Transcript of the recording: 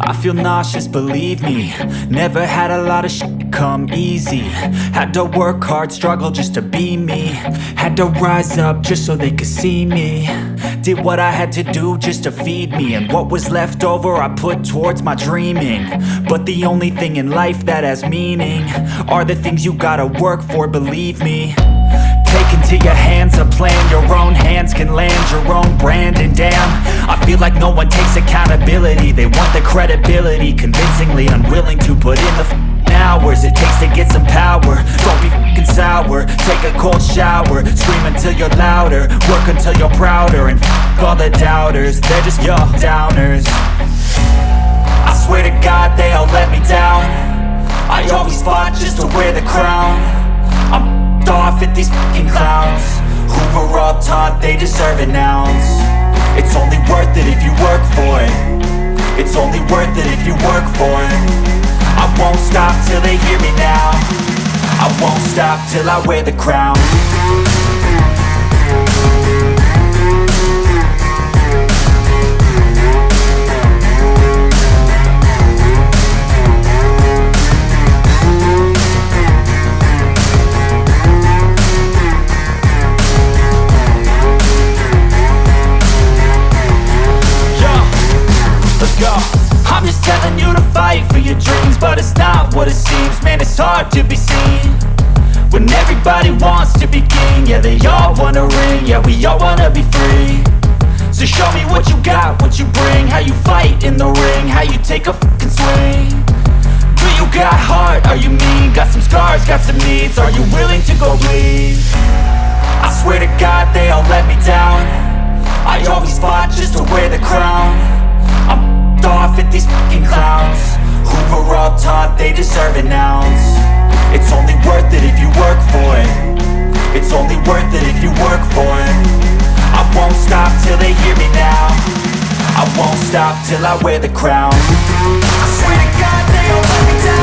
I feel nauseous, believe me. Never had a lot of shit come easy. Had to work hard, struggle just to be me. Had to rise up just so they could see me. Did what I had to do just to feed me, and what was left over I put towards my dreaming. But the only thing in life that has meaning are the things you gotta work for, believe me. Take into your hands a plan, your own hands can land your own brand. And damn, I feel like no one takes accountability. They want the credibility, convincingly unwilling to put in the hours it takes to get some power. Don't be f***ing sour, take a cold shower. Scream until you're louder, work until you're prouder. And f*** all the doubters, they're just your downers. I swear to God they all let me down. I always fought just to wear the crown. I'm off at these fucking clowns who were all taught they deserve an ounce. It's only worth it if you work for it. It's only worth it if you work for it. I won't stop till they hear me now. I won't stop till I wear the crown. I'm just telling you to fight for your dreams, but it's not what it seems. Man, it's hard to be seen when everybody wants to be king. Yeah, they all wanna ring, yeah, we all wanna be free. So show me what you got, what you bring, how you fight in the ring, how you take a fucking swing. Do you got heart, are you mean? Got some scars, got some needs, are you willing to go bleed? I swear to God they all let me down. I always fought just to wear the crown. I'm off at these fucking clowns who were all taught they deserve an ounce. It's only worth it if you work for it. It's only worth it if you work for it. I won't stop till they hear me now. I won't stop till I wear the crown. I swear to God they all let me down.